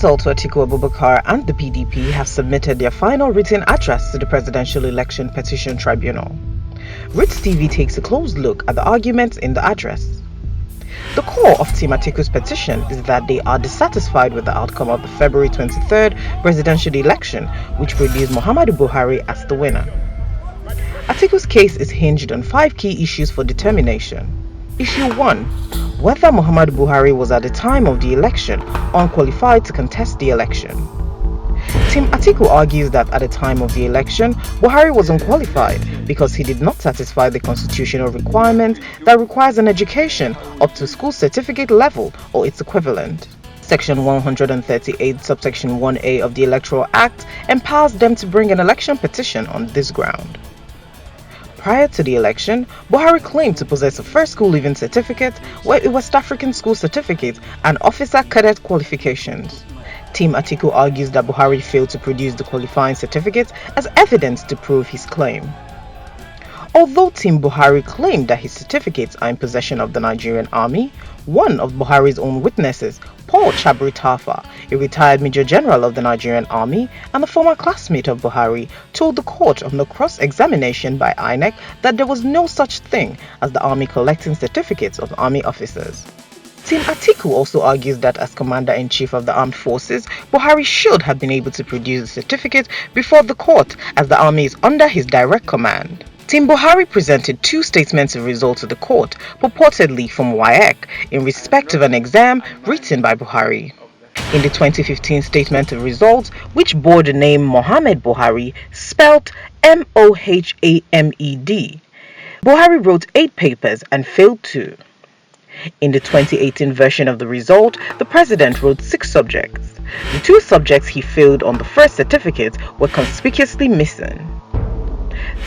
also Atiku Abubakar and the PDP have submitted their final written address to the Presidential Election Petition Tribunal. Ritz TV takes a close look at the arguments in the address. The core of Team Atiku's petition is that they are dissatisfied with the outcome of the February 23rd presidential election, which produced Muhammadu Buhari as the winner. Atiku's case is hinged on 5 key issues for determination. Issue 1. Whether Muhammadu Buhari was at the time of the election unqualified to contest the election. Team Atiku argues that at the time of the election, Buhari was unqualified because he did not satisfy the constitutional requirement that requires an education up to school certificate level or its equivalent. Section 138, subsection 1A of the Electoral Act empowers them to bring an election petition on this ground. Prior to the election, Buhari claimed to possess a first school leaving certificate, a West African school certificate, and officer cadet qualifications. Team Atiku argues that Buhari failed to produce the qualifying certificate as evidence to prove his claim. Although Team Buhari claimed that his certificates are in possession of the Nigerian Army, one of Buhari's own witnesses, Paul Chabri Tafa, a retired Major General of the Nigerian Army and a former classmate of Buhari, told the court on the cross-examination by INEC that there was no such thing as the Army collecting certificates of Army officers. Team Atiku also argues that as Commander-in-Chief of the Armed Forces, Buhari should have been able to produce the certificate before the court as the Army is under his direct command. Team Buhari presented 2 statements of results to the court, purportedly from WAEC, in respect of an exam written by Buhari. In the 2015 statement of results, which bore the name Mohammed Buhari, spelt Mohamed, Buhari wrote 8 papers and failed 2. In the 2018 version of the result, the president wrote 6 subjects. The 2 subjects he failed on the first certificate were conspicuously missing.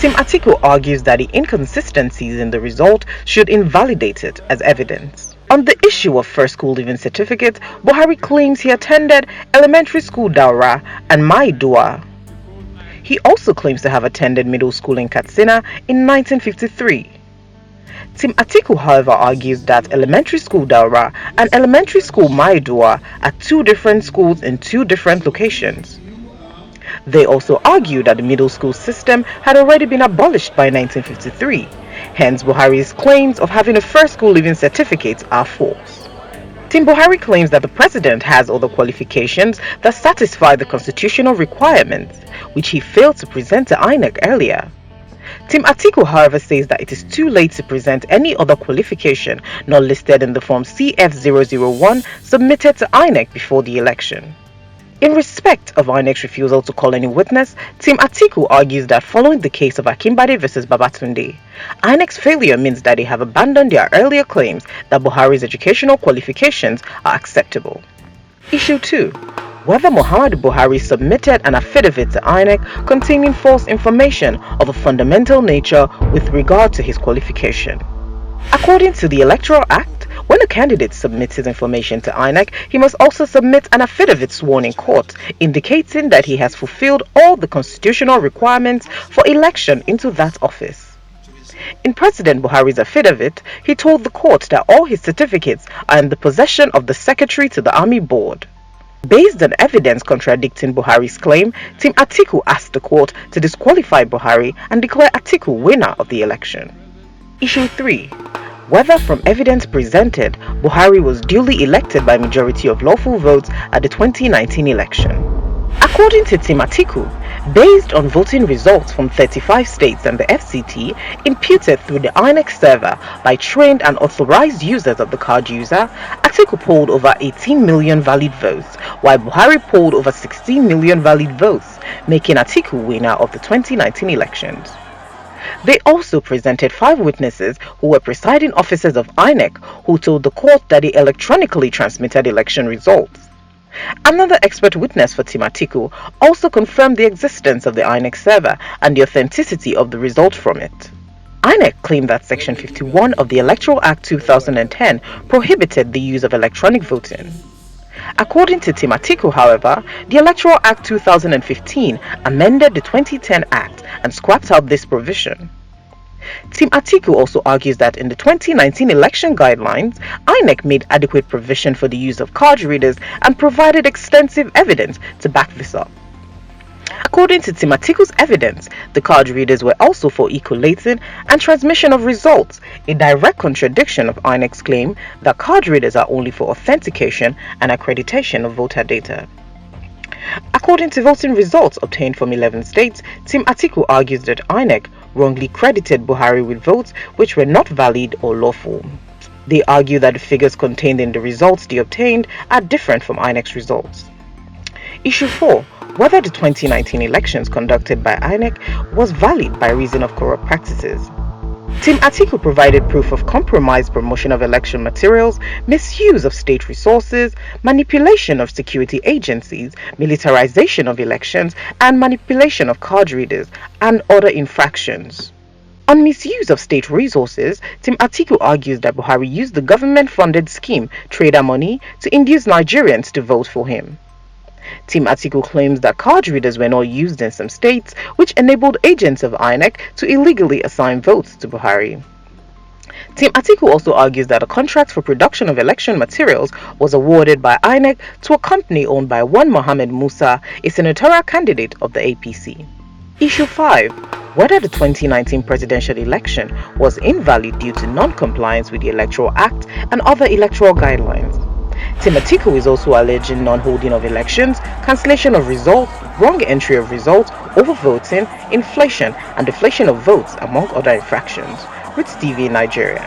Team Atiku argues that the inconsistencies in the result should invalidate it as evidence. On the issue of first school leaving certificate, Buhari claims he attended elementary school Daura and Maidua. He also claims to have attended middle school in Katsina in 1953. Team Atiku, however, argues that elementary school Daura and elementary school Maidua are 2 different schools in 2 different locations. They also argue that the middle school system had already been abolished by 1953, hence Buhari's claims of having a first school leaving certificate are false. Team Buhari claims that the president has other qualifications that satisfy the constitutional requirements, which he failed to present to INEC earlier. Team Atiku, however, says that it is too late to present any other qualification not listed in the form CF001 submitted to INEC before the election. In respect of INEC's refusal to call any witness, Team Atiku argues that following the case of Akimbade vs. Babatunde, INEC's failure means that they have abandoned their earlier claims that Buhari's educational qualifications are acceptable. Issue 2. Whether Muhammadu Buhari submitted an affidavit to INEC containing false information of a fundamental nature with regard to his qualification. According to the Electoral Act, when a candidate submits his information to INEC, he must also submit an affidavit sworn in court, indicating that he has fulfilled all the constitutional requirements for election into that office. In President Buhari's affidavit, he told the court that all his certificates are in the possession of the Secretary to the Army Board. Based on evidence contradicting Buhari's claim, Team Atiku asked the court to disqualify Buhari and declare Atiku winner of the election. Issue 3. Whether from evidence presented, Buhari was duly elected by majority of lawful votes at the 2019 election. According to Team Atiku, based on voting results from 35 states and the FCT imputed through the INEC server by trained and authorized users of the card user, Atiku polled over 18 million valid votes, while Buhari polled over 16 million valid votes, making Atiku winner of the 2019 elections. They also presented 5 witnesses who were presiding officers of INEC who told the court that they electronically transmitted election results. Another expert witness for Team Atiku also confirmed the existence of the INEC server and the authenticity of the result from it. INEC claimed that Section 51 of the Electoral Act 2010 prohibited the use of electronic voting. According to Team Atiku, however, the Electoral Act 2015 amended the 2010 Act and scrapped out this provision. Team Atiku also argues that in the 2019 election guidelines, INEC made adequate provision for the use of card readers and provided extensive evidence to back this up. According to Team Atiku's evidence, the card readers were also for e-collating and transmission of results, a direct contradiction of INEC's claim that card readers are only for authentication and accreditation of voter data. According to voting results obtained from 11 states, Team Atiku argues that INEC wrongly credited Buhari with votes which were not valid or lawful. They argue that the figures contained in the results they obtained are different from INEC's results. Issue 4. Whether the 2019 elections conducted by INEC was valid by reason of corrupt practices. Team Atiku provided proof of compromised promotion of election materials, misuse of state resources, manipulation of security agencies, militarization of elections, and manipulation of card readers, and other infractions. On misuse of state resources, Team Atiku argues that Buhari used the government-funded scheme Trader Money to induce Nigerians to vote for him. Team Atiku claims that card readers were not used in some states, which enabled agents of INEC to illegally assign votes to Buhari. Team Atiku also argues that a contract for production of election materials was awarded by INEC to a company owned by one Mohammed Musa, a senatorial candidate of the APC. Issue 5. Whether the 2019 presidential election was invalid due to non-compliance with the Electoral Act and other electoral guidelines. Team Atiku is also alleging non-holding of elections, cancellation of results, wrong entry of results, overvoting, inflation, and deflation of votes, among other infractions. Roots TV Nigeria.